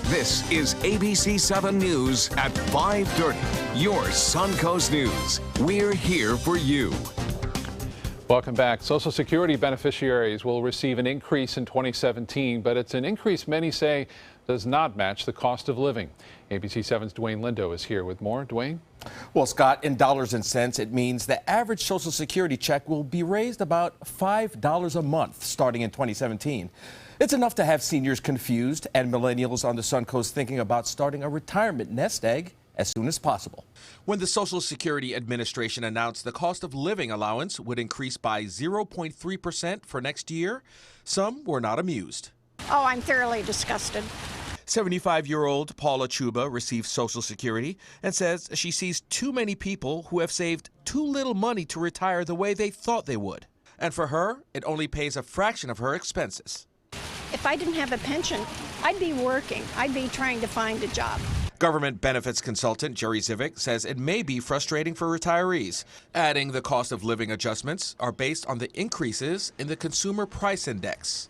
This is ABC7 News at 5:30. Your Suncoast News. We're here for you. Welcome back. Social Security beneficiaries will receive an increase in 2017, but it's an increase many say does not match the cost of living. ABC7's Dwayne Lindo is here with more. Dwayne? Well, Scott, in dollars and cents, it means the average Social Security check will be raised about $5 a month starting in 2017. It's enough to have seniors confused and millennials on the Suncoast thinking about starting a retirement nest egg as soon as possible. When the Social Security Administration announced the cost of living allowance would increase by 0.3% for next year, some were not amused. Oh, I'm thoroughly disgusted. 75-year-old Paula Chuba receives Social Security and says she sees too many people who have saved too little money to retire the way they thought they would. And for her, it only pays a fraction of her expenses. If I didn't have a pension, I'd be working. I'd be trying to find a job. Government benefits consultant Jerry Zivick says it may be frustrating for retirees, adding the cost of living adjustments are based on the increases in the Consumer Price Index.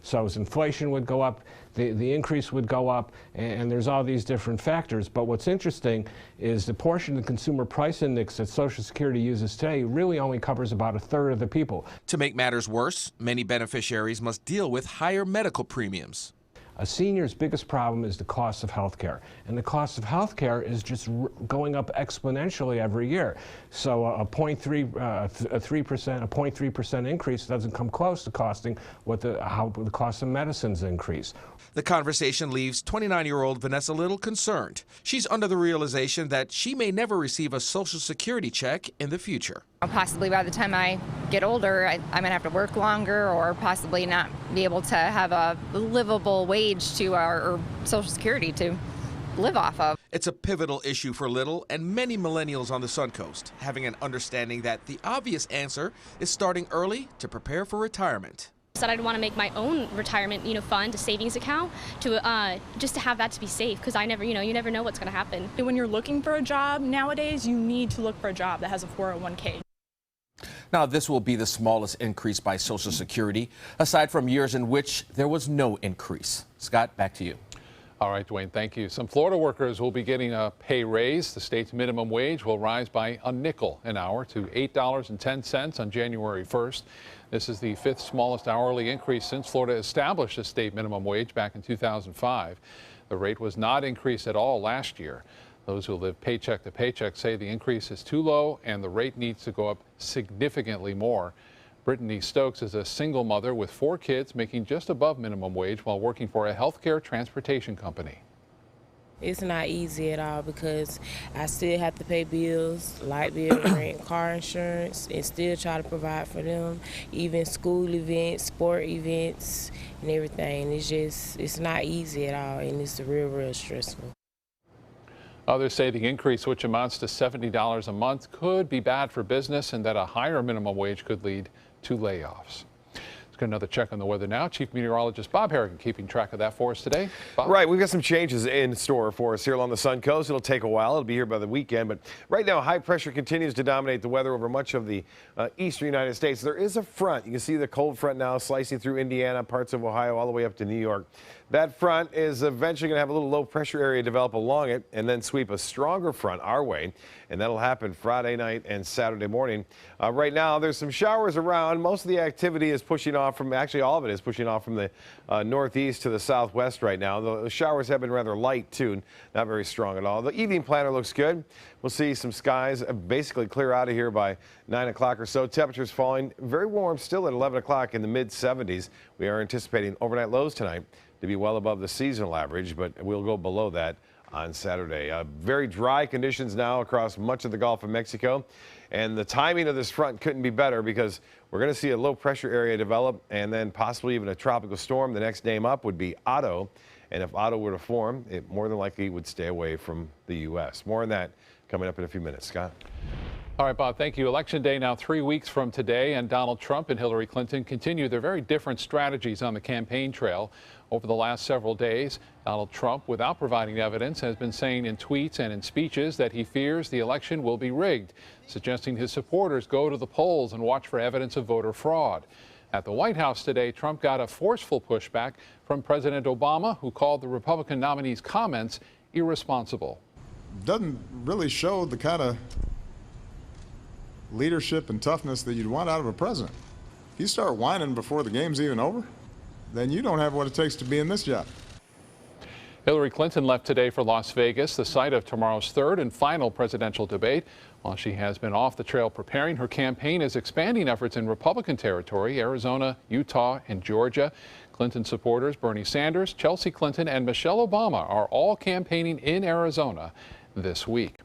So as inflation would go up, the increase would go up, and there's all these different factors. But what's interesting is the portion of the Consumer Price Index that Social Security uses today really only covers about 1/3 of the people. To make matters worse, many beneficiaries must deal with higher medical premiums. A senior's biggest problem is the cost of health care, and the cost of health care is just going up exponentially every year. So a 0.3% increase doesn't come close to costing how the cost of medicines increase. The conversation leaves 29-year-old Vanessa Little concerned. She's under the realization that she may never receive a Social Security check in the future. Possibly by the time I get older, I'm going to have to work longer or possibly not be able to have a livable wage to or Social Security to live off of. It's a pivotal issue for Little and many millennials on the Suncoast, having an understanding that the obvious answer is starting early to prepare for retirement. Said I'd want to make my own retirement, fund, a savings account, to just to have that to be safe, because you never know what's going to happen. When you're looking for a job nowadays, you need to look for a job that has a 401k. Now, this will be the smallest increase by Social Security, aside from years in which there was no increase. Scott, back to you. All right, Dwayne, thank you. Some Florida workers will be getting a pay raise. The state's minimum wage will rise by a nickel an hour to $8.10 on January 1st. This is the 5th smallest hourly increase since Florida established a state minimum wage back in 2005. The rate was not increased at all last year. Those who live paycheck to paycheck say the increase is too low and the rate needs to go up significantly more. Brittany Stokes is a single mother with 4 kids making just above minimum wage while working for a healthcare transportation company. It's not easy at all because I still have to pay bills, light bill, rent, car insurance, and still try to provide for them, even school events, sport events, and everything. It's not easy at all, and it's real stressful. Others say the increase, which amounts to $70 a month, could be bad for business and that a higher minimum wage could lead to layoffs. Let's get another check on the weather now. Chief Meteorologist Bob Harrigan keeping track of that for us today. Bob? Right, we've got some changes in store for us here along the Suncoast. It'll take a while. It'll be here by the weekend, but right now high pressure continues to dominate the weather over much of the eastern United States. There is a front. You can see the cold front now slicing through Indiana, parts of Ohio, all the way up to New York. That front is eventually going to have a little low pressure area develop along it and then sweep a stronger front our way. And that'll happen Friday night and Saturday morning. Right now, there's some showers around. Most of the activity is pushing off from, actually all of it is pushing off from the northeast to the southwest right now. The showers have been rather light too, not very strong at all. The evening planner looks good. We'll see some skies basically clear out of here by 9 o'clock or so. Temperatures falling very warm still at 11 o'clock in the mid 70s. We are anticipating overnight lows tonight to be well above the seasonal average, but we'll go below that on Saturday. Very dry conditions now across much of the Gulf of Mexico, and the timing of this front couldn't be better because we're going to see a low pressure area develop and then possibly even a tropical storm. The next name up would be Otto, and if Otto were to form, it more than likely would stay away from the U.S. More on that coming up in a few minutes. Scott? All right, Bob, thank you. Election day now 3 weeks from today, and Donald Trump and Hillary Clinton continue their very different strategies on the campaign trail. Over the last several days, Donald Trump, without providing evidence, has been saying in tweets and in speeches that he fears the election will be rigged, suggesting his supporters go to the polls and watch for evidence of voter fraud. At the White House today, Trump got a forceful pushback from President Obama, who called the Republican nominee's comments irresponsible. Doesn't really show the kind of leadership and toughness that you'd want out of a president. If you start whining before the game's even over, then you don't have what it takes to be in this job. Hillary Clinton left today for Las Vegas, the site of tomorrow's third and final presidential debate. While she has been off the trail preparing, her campaign is expanding efforts in Republican territory, Arizona, Utah, and Georgia. Clinton supporters Bernie Sanders, Chelsea Clinton, and Michelle Obama are all campaigning in Arizona this week.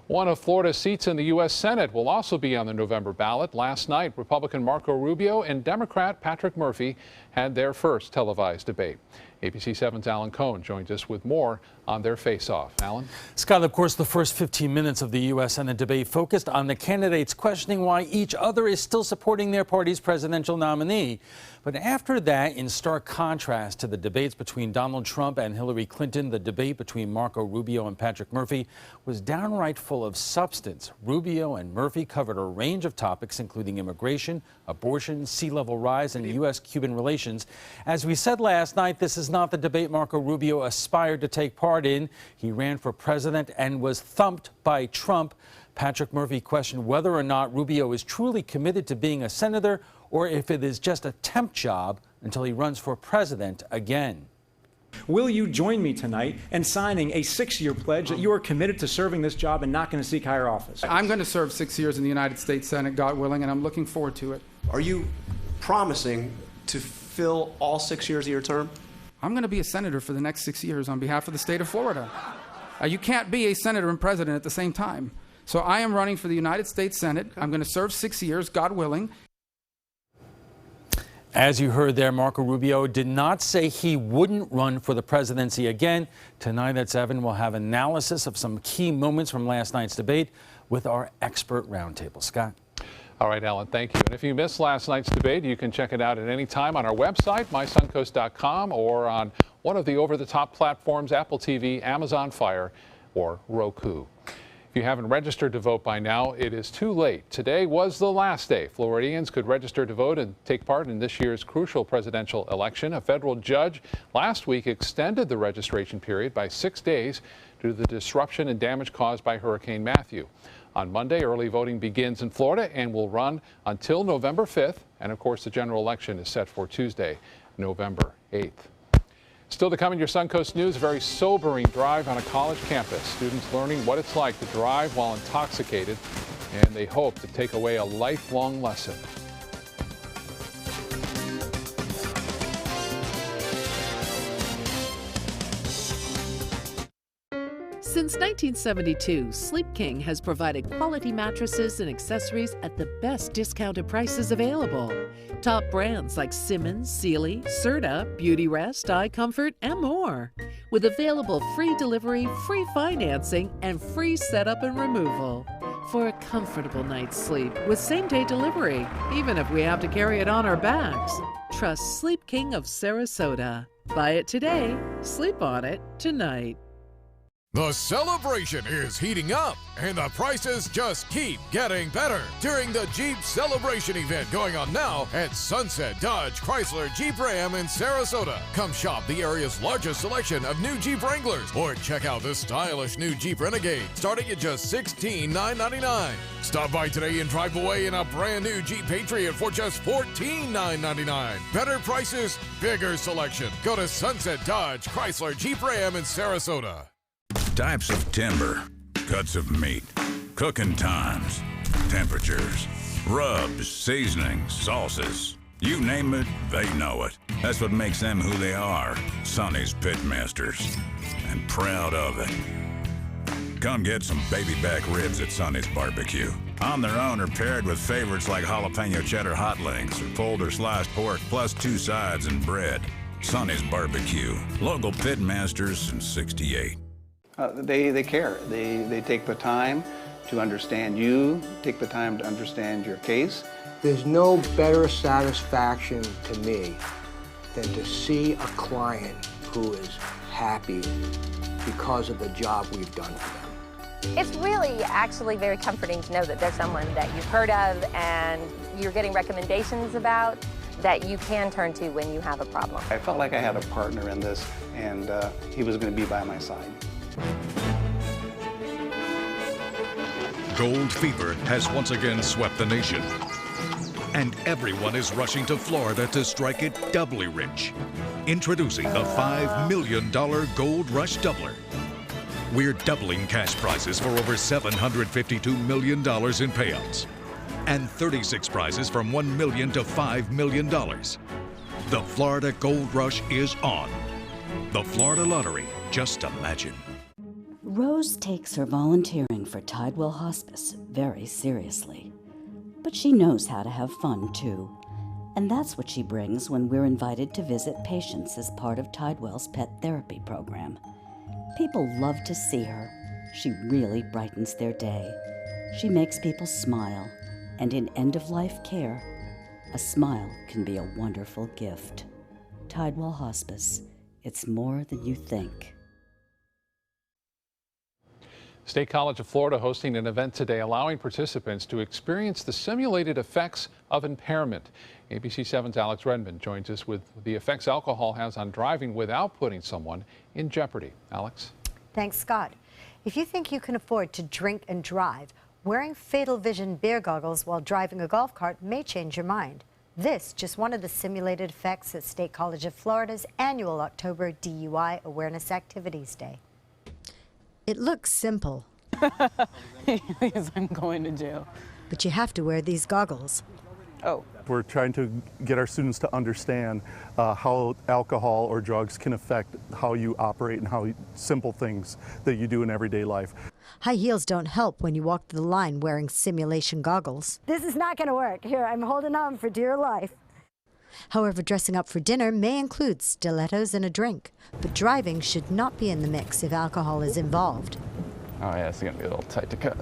One of Florida's seats in the U.S. Senate will also be on the November ballot. Last night, Republican Marco Rubio and Democrat Patrick Murphy had their first televised debate. ABC7's Alan Cohn joins us with more on their face-off. Alan? Scott, of course, the first 15 minutes of the U.S. Senate debate focused on the candidates questioning why each other is still supporting their party's presidential nominee. But after that, in stark contrast to the debates between Donald Trump and Hillary Clinton, the debate between Marco Rubio and Patrick Murphy was downright full of substance. Rubio and Murphy covered a range of topics, including immigration, abortion, sea level rise, and U.S.-Cuban relations. As we said last night, this is not the debate Marco Rubio aspired to take part in. He ran for president and was thumped by Trump. Patrick Murphy questioned whether or not Rubio is truly committed to being a senator or if it is just a temp job until he runs for president again. Will you join me tonight in signing a 6-year pledge that you are committed to serving this job and not going to seek higher office? I'm going to serve 6 years in the United States Senate, God willing, and I'm looking forward to it. Are you promising to fill all 6 years of your term? I'm going to be a senator for the next 6 years on behalf of the state of Florida. You can't be a senator and president at the same time. So I am running for the United States Senate. I'm going to serve 6 years, God willing. As you heard there, Marco Rubio did not say he wouldn't run for the presidency again. Tonight at 7, we'll have analysis of some key moments from last night's debate with our expert roundtable. Scott? All right, Alan, thank you. And if you missed last night's debate, you can check it out at any time on our website, mysuncoast.com, or on one of the over-the-top platforms, Apple TV, Amazon Fire, or Roku. If you haven't registered to vote by now, it is too late. Today was the last day Floridians could register to vote and take part in this year's crucial presidential election. A federal judge last week extended the registration period by 6 days due to the disruption and damage caused by Hurricane Matthew. On Monday, early voting begins in Florida and will run until November 5th. And of course, the general election is set for Tuesday, November 8th. Still to come in your Suncoast News, a very sobering drive on a college campus. Students learning what it's like to drive while intoxicated, and they hope to take away a lifelong lesson. Since 1972, Sleep King has provided quality mattresses and accessories at the best discounted prices available. Top brands like Simmons, Sealy, Serta, Beautyrest, iComfort, and more. With available free delivery, free financing, and free setup and removal. For a comfortable night's sleep with same-day delivery, even if we have to carry it on our backs. Trust Sleep King of Sarasota. Buy it today, sleep on it tonight. The celebration is heating up, and the prices just keep getting better during the Jeep Celebration event going on now at Sunset Dodge Chrysler Jeep Ram in Sarasota. Come shop the area's largest selection of new Jeep Wranglers, or check out this stylish new Jeep Renegade starting at just $16,999. Stop by today and drive away in a brand new Jeep Patriot for just $14,999. Better prices, bigger selection. Go to Sunset Dodge Chrysler Jeep Ram in Sarasota. Types of timber, cuts of meat, cooking times, temperatures, rubs, seasonings, sauces. You name it, they know it. That's what makes them who they are, Sonnys Pitmasters. And proud of it. Come get some baby back ribs at Sonnys BBQ. On their own or paired with favorites like jalapeno cheddar hot links or pulled or sliced pork plus 2 sides and bread. Sonnys BBQ. Local Pitmasters since '68. They care. They take the time to understand you, take the time to understand your case. There's no better satisfaction to me than to see a client who is happy because of the job we've done for them. It's really actually very comforting to know that there's someone that you've heard of and you're getting recommendations about that you can turn to when you have a problem. I felt like I had a partner in this, and he was going to be by my side. Gold fever has once again swept the nation. And everyone is rushing to Florida to strike it doubly rich. Introducing the $5 million Gold Rush Doubler. We're doubling cash prizes for over $752 million in payouts. And 36 prizes from $1 million to $5 million. The Florida Gold Rush is on. The Florida Lottery, just imagine. Rose takes her volunteering for Tidewell Hospice very seriously. But she knows how to have fun, too. And that's what she brings when we're invited to visit patients as part of Tidewell's pet therapy program. People love to see her. She really brightens their day. She makes people smile. And in end-of-life care, a smile can be a wonderful gift. Tidewell Hospice. It's more than you think. State College of Florida hosting an event today allowing participants to experience the simulated effects of impairment. ABC7's Alex Redmond joins us with the effects alcohol has on driving without putting someone in jeopardy. Alex? Thanks, Scott. If you think you can afford to drink and drive, wearing Fatal Vision beer goggles while driving a golf cart may change your mind. This just one of the simulated effects at State College of Florida's annual October DUI Awareness Activities Day. It looks simple. Because I'm going to jail. But you have to wear these goggles. Oh. We're trying to get our students to understand how alcohol or drugs can affect how you operate and how simple things that you do in everyday life. High heels don't help when you walk the line wearing simulation goggles. This is not going to work. Here, I'm holding on for dear life. However, dressing up for dinner may include stilettos and a drink, but driving should not be in the mix if alcohol is involved. Oh yeah, it's gonna be a little tight to cut.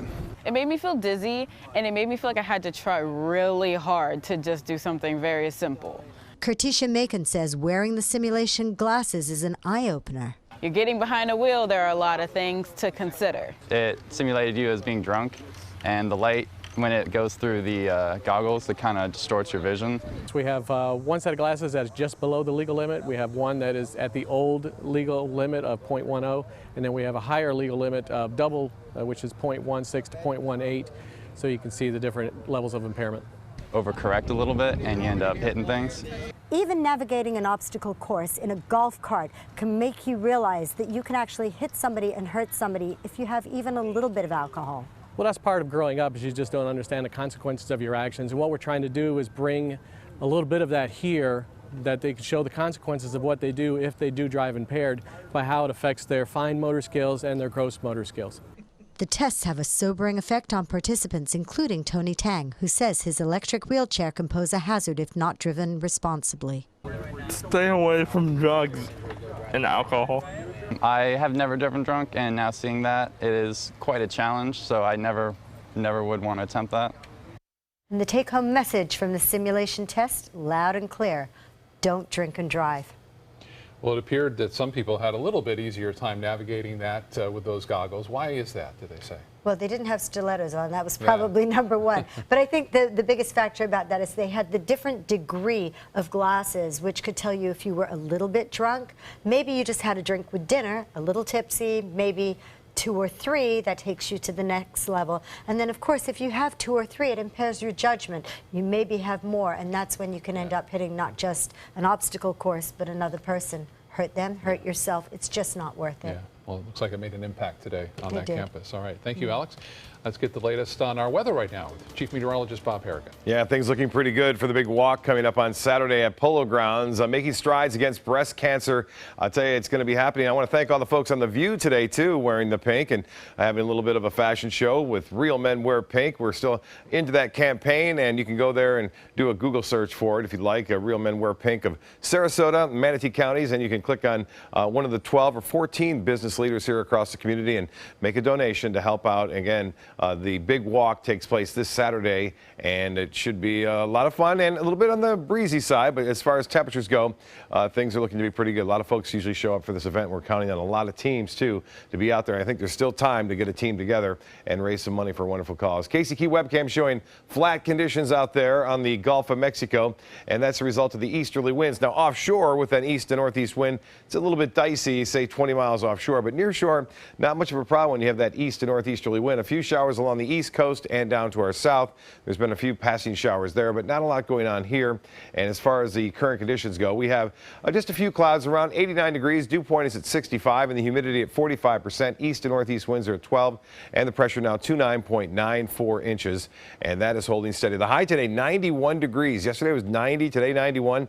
It made me feel dizzy, and it made me feel like I had to try really hard to just do something very simple. Kertisha Macon says wearing the simulation glasses is an eye-opener. You're getting behind the wheel, there are a lot of things to consider. It simulated you as being drunk, and the light, when it goes through the goggles, it kind of distorts your vision. So we have one set of glasses that is just below the legal limit. We have one that is at the old legal limit of 0.10, and then we have a higher legal limit of double, which is 0.16 to 0.18, so you can see the different levels of impairment. Overcorrect a little bit, and you end up hitting things. Even navigating an obstacle course in a golf cart can make you realize that you can actually hit somebody and hurt somebody if you have even a little bit of alcohol. Well, that's part of growing up, is you just don't understand the consequences of your actions. And what we're trying to do is bring a little bit of that here, that they can show the consequences of what they do if they do drive impaired by how it affects their fine motor skills and their gross motor skills. The tests have a sobering effect on participants, including Tony Tang, who says his electric wheelchair can pose a hazard if not driven responsibly. Stay away from drugs and alcohol. I have never driven drunk, and now seeing that, it is quite a challenge, so I never would want to attempt that. And the take-home message from the simulation test, loud and clear: don't drink and drive. Well, it appeared that some people had a little bit easier time navigating that with those goggles. Why is that, did they say? Well, they didn't have stilettos on. That was probably number one. But I think the biggest factor about that is they had the different degree of glasses, which could tell you if you were a little bit drunk. Maybe you just had a drink with dinner, a little tipsy, maybe 2 or 3, that takes you to the next level. And then, of course, if you have 2 or 3, it impairs your judgment. You maybe have more, and that's when you can end up hitting not just an obstacle course, but another person. Hurt them, hurt yourself. It's just not worth it. Yeah. Well, it looks like it made an impact today on that did. campus. All right. Thank you, Alex. Let's get the latest on our weather right now with Chief Meteorologist Bob Harrigan. Yeah, things looking pretty good for the big walk coming up on Saturday at Polo Grounds. Making strides against breast cancer. I'll tell you, it's going to be happening. I want to thank all the folks on The View today, too, wearing the pink and having a little bit of a fashion show with Real Men Wear Pink. We're still into that campaign, and you can go there and do a Google search for it if you'd like. Real Men Wear Pink of Sarasota, Manatee counties, and you can click on one of the 12 or 14 business leaders here across the community and make a donation to help out. Again, the big walk takes place this Saturday, and it should be a lot of fun and a little bit on the breezy side. But as far as temperatures go, things are looking to be pretty good. A lot of folks usually show up for this event. We're counting on a lot of teams, too, to be out there. I think there's still time to get a team together and raise some money for a wonderful cause. Casey Key webcam showing flat conditions out there on the Gulf of Mexico, and that's a result of the easterly winds. Now, offshore with an east to northeast wind, it's a little bit dicey, say 20 miles offshore, but near shore, not much of a problem when you have that east to northeasterly wind. A few showers along the east coast and down to our south. There's been a few passing showers there, but not a lot going on here. And as far as the current conditions go, we have just a few clouds around 89 degrees. Dew point is at 65 and the humidity at 45%. East to northeast winds are at 12 and the pressure now 29.94 inches. And that is holding steady. The high today, 91 degrees. Yesterday was 90, today 91.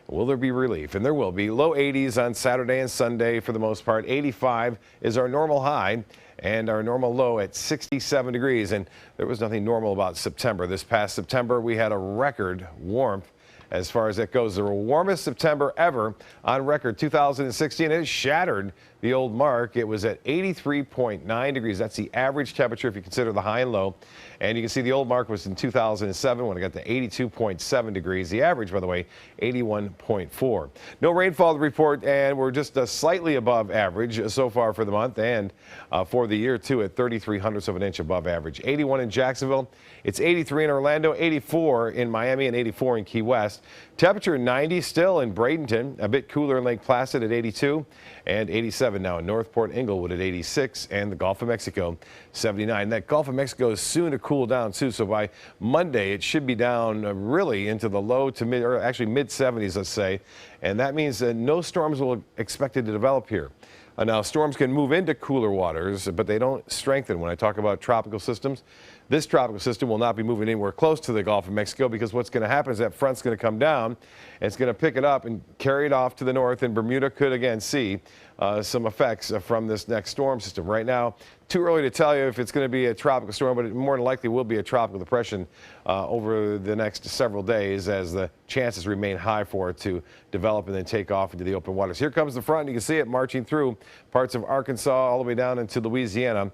Will there be relief? And there will be. Low 80s on Saturday and Sunday for the most part. 85 is our normal high and our normal low at 67 degrees. And there was nothing normal about September. This past September, we had a record warmth. As far as that goes, the warmest September ever on record, 2016. It shattered the old mark. It was at 83.9 degrees. That's the average temperature if you consider the high and low. And you can see the old mark was in 2007 when it got to 82.7 degrees. The average, by the way, 81.4. No rainfall to report, and we're just slightly above average so far for the month and for the year, too, at 33/100ths of an inch above average. 81 in Jacksonville. It's 83 in Orlando, 84 in Miami, and 84 in Key West. Temperature 90 still in Bradenton, a bit cooler in Lake Placid at 82, and 87 now in Northport Inglewood at 86, and the Gulf of Mexico 79. That Gulf of Mexico is soon to cool down too, so by Monday it should be down really into the low to mid, or actually mid 70s, let's say, and that means that no storms will be expected to develop here. Now, storms can move into cooler waters, but they don't strengthen. When I talk about tropical systems, this tropical system will not be moving anywhere close to the Gulf of Mexico because what's going to happen is that front's going to come down, and it's going to pick it up and carry it off to the north, and Bermuda could again see some effects from this next storm system. Right now, too early to tell you if it's going to be a tropical storm, but it more than likely will be a tropical depression over the next several days as the chances remain high for it to develop and then take off into the open waters. Here comes the front. You can see it marching through parts of Arkansas all the way down into Louisiana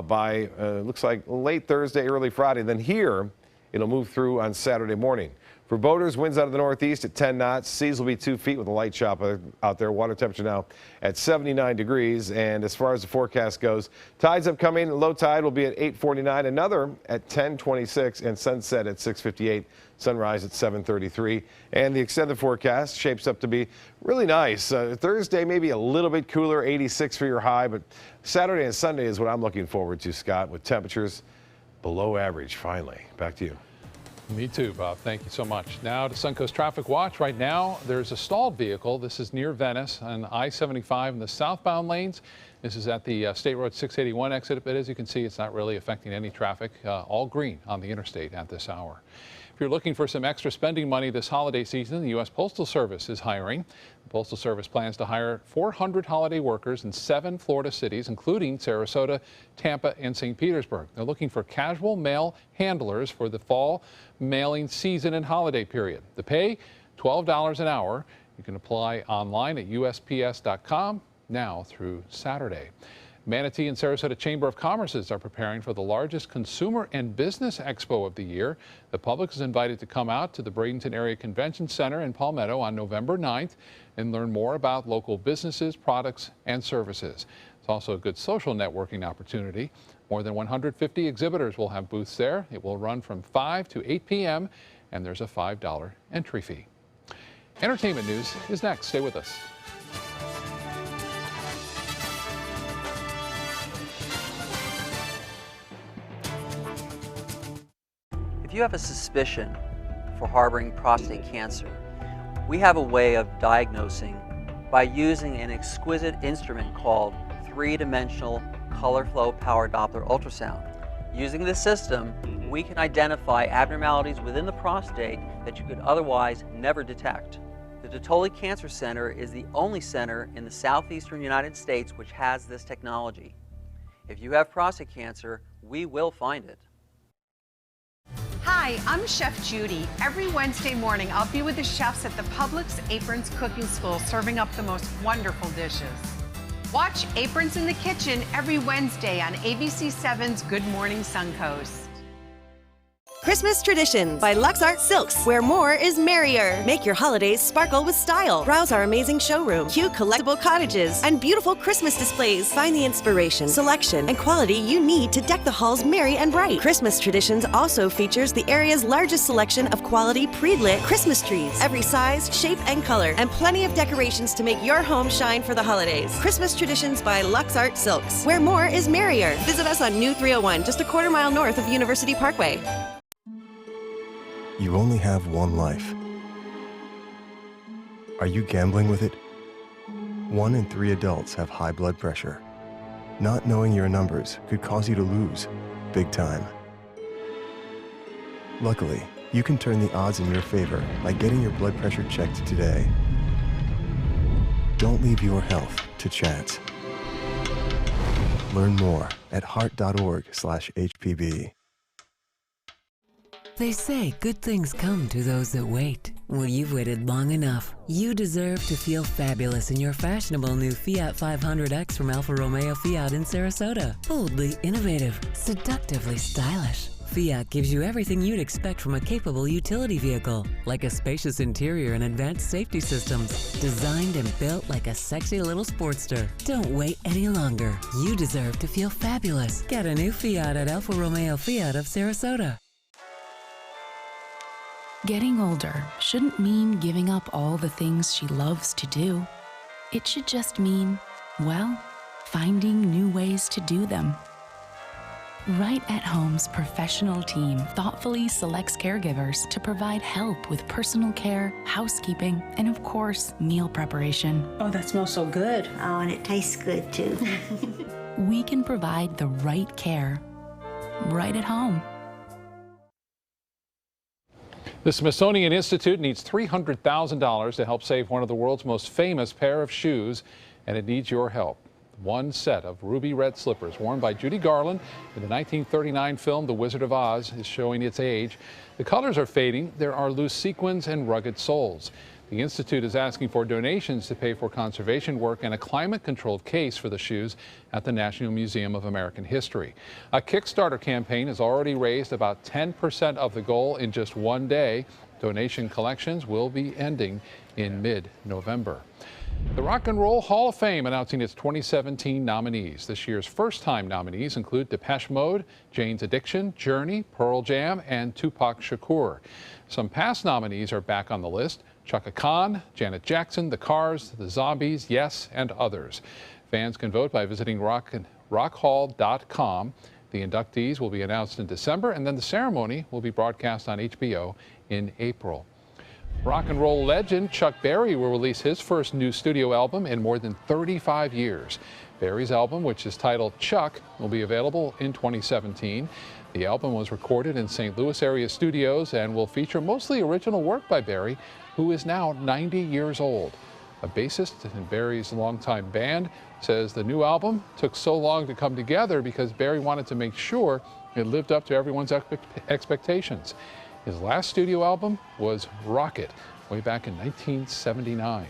by looks like late Thursday, early Friday. Then here, it'll move through on Saturday morning. For boaters, winds out of the northeast at 10 knots. Seas will be 2 feet with a light chop out there. Water temperature now at 79 degrees. And as far as the forecast goes, tides upcoming. Low tide will be at 8:49. Another at 10:26 and sunset at 6:58. Sunrise at 7:33. And the extended forecast shapes up to be really nice. Thursday, maybe a little bit cooler, 86 for your high. But Saturday and Sunday is what I'm looking forward to, Scott, with temperatures below average finally. Back to you. Me too, Bob. Thank you so much. Now to Suncoast Traffic Watch. Right now, there's a stalled vehicle. This is near Venice on I-75 in the southbound lanes. This is at the State Road 681 exit, but as you can see, it's not really affecting any traffic. All green on the interstate at this hour. If you're looking for some extra spending money this holiday season, the U.S. Postal Service is hiring. The Postal Service plans to hire 400 holiday workers in 7 Florida cities, including Sarasota, Tampa, and St. Petersburg. They're looking for casual mail handlers for the fall mailing season and holiday period. The pay, $12 an hour. You can apply online at USPS.com now through Saturday. Manatee and Sarasota Chamber of Commerce's are preparing for the largest consumer and business expo of the year. The public is invited to come out to the Bradenton Area Convention Center in Palmetto on November 9th and learn more about local businesses, products, and services. It's also a good social networking opportunity. More than 150 exhibitors will have booths there. It will run from 5 to 8 p.m. and there's a $5 entry fee. Entertainment news is next. Stay with us. If you have a suspicion for harboring prostate cancer, we have a way of diagnosing by using an exquisite instrument called three-dimensional color flow power Doppler ultrasound. Using this system, we can identify abnormalities within the prostate that you could otherwise never detect. The Dottoli Cancer Center is the only center in the southeastern United States which has this technology. If you have prostate cancer, we will find it. Hi, I'm Chef Judy. Every Wednesday morning, I'll be with the chefs at the Publix Aprons Cooking School, serving up the most wonderful dishes. Watch Aprons in the Kitchen every Wednesday on ABC7's Good Morning Suncoast. Christmas Traditions by Lux Art Silks, where more is merrier. Make your holidays sparkle with style. Browse our amazing showroom, cute collectible cottages, and beautiful Christmas displays. Find the inspiration, selection, and quality you need to deck the halls merry and bright. Christmas Traditions also features the area's largest selection of quality pre-lit Christmas trees, every size, shape, and color, and plenty of decorations to make your home shine for the holidays. Christmas Traditions by Lux Art Silks, where more is merrier. Visit us on New 301, just a quarter mile north of University Parkway. You only have one life. Are you gambling with it? 1 in 3 adults have high blood pressure. Not knowing your numbers could cause you to lose, big time. Luckily, you can turn the odds in your favor by getting your blood pressure checked today. Don't leave your health to chance. Learn more at heart.org/HPB. They say good things come to those that wait. Well, you've waited long enough. You deserve to feel fabulous in your fashionable new Fiat 500X from Alfa Romeo Fiat in Sarasota. Boldly innovative, seductively stylish. Fiat gives you everything you'd expect from a capable utility vehicle, like a spacious interior and advanced safety systems, designed and built like a sexy little Sportster. Don't wait any longer. You deserve to feel fabulous. Get a new Fiat at Alfa Romeo Fiat of Sarasota. Getting older shouldn't mean giving up all the things she loves to do. It should just mean, well, finding new ways to do them. Right at Home's professional team thoughtfully selects caregivers to provide help with personal care, housekeeping, and of course, meal preparation. Oh, that smells so good. Oh, and it tastes good too. We can provide the right care right at home. The Smithsonian Institute needs $300,000 to help save one of the world's most famous pair of shoes, and it needs your help. One set of ruby red slippers worn by Judy Garland in the 1939 film The Wizard of Oz is showing its age. The colors are fading. There are loose sequins and rugged soles. The Institute is asking for donations to pay for conservation work and a climate-controlled case for the shoes at the National Museum of American History. A Kickstarter campaign has already raised about 10% of the goal in just one day. Donation collections will be ending in mid-November. The Rock and Roll Hall of Fame announcing its 2017 nominees. This year's first-time nominees include Depeche Mode, Jane's Addiction, Journey, Pearl Jam, and Tupac Shakur. Some past nominees are back on the list: Chaka Khan, Janet Jackson, The Cars, The Zombies, Yes, and others. Fans can vote by visiting rockhall.com. The inductees will be announced in December, and then the ceremony will be broadcast on HBO in April. Rock and roll legend Chuck Berry will release his first new studio album in more than 35 years. Berry's album, which is titled Chuck, will be available in 2017. The album was recorded in St. Louis area studios and will feature mostly original work by Berry, who is now 90 years old. A bassist in Berry's longtime band says the new album took so long to come together because Berry wanted to make sure it lived up to everyone's expectations. His last studio album was Rocket, way back in 1979.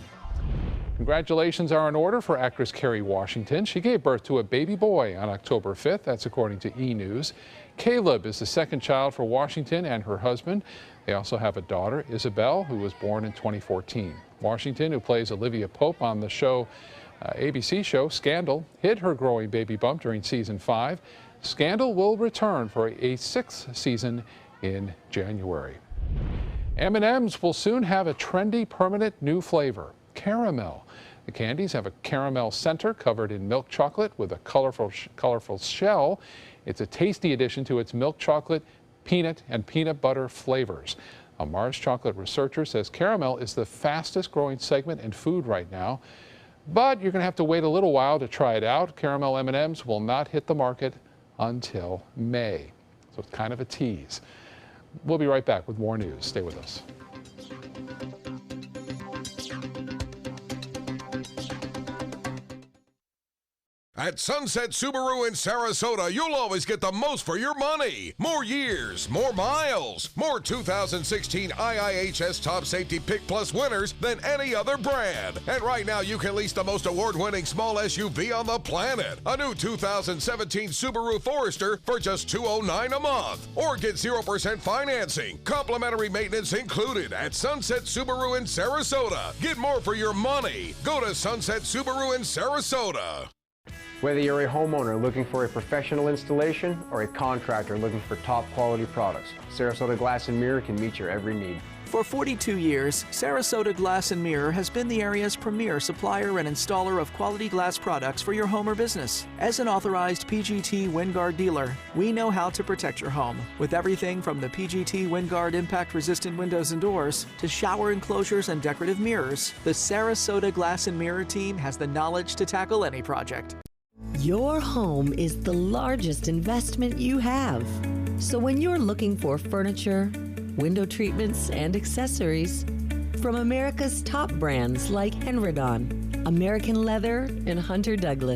Congratulations are in order for actress Kerry Washington. She gave birth to a baby boy on October 5th. That's according to E! News. Caleb is the second child for Washington and her husband. They also have a daughter, Isabel, who was born in 2014. Washington, who plays Olivia Pope on the show, ABC show Scandal, hid her growing baby bump during season 5. Scandal will return for a 6th season in January. M&M's will soon have a trendy, permanent new flavor, caramel. The candies have a caramel center covered in milk chocolate with a colorful shell. It's a tasty addition to its milk chocolate, peanut, and peanut butter flavors. A Mars Chocolate researcher says caramel is the fastest growing segment in food right now. But you're going to have to wait a little while to try it out. Caramel M&Ms will not hit the market until May. So it's kind of a tease. We'll be right back with more news. Stay with us. At Sunset Subaru in Sarasota, you'll always get the most for your money. More years, more miles, more 2016 IIHS Top Safety Pick Plus winners than any other brand. And right now, you can lease the most award-winning small SUV on the planet. A new 2017 Subaru Forester for just $209 a month. Or get 0% financing. Complimentary maintenance included at Sunset Subaru in Sarasota. Get more for your money. Go to Sunset Subaru in Sarasota. Whether you're a homeowner looking for a professional installation or a contractor looking for top quality products, Sarasota Glass and Mirror can meet your every need. For 42 years, Sarasota Glass and Mirror has been the area's premier supplier and installer of quality glass products for your home or business. As an authorized PGT WinGuard dealer, we know how to protect your home with everything from the PGT WinGuard impact-resistant windows and doors to shower enclosures and decorative mirrors. The Sarasota Glass and Mirror team has the knowledge to tackle any project. Your home is the largest investment you have. So when you're looking for furniture, window treatments, and accessories from America's top brands like Henredon, American Leather, and Hunter Douglas,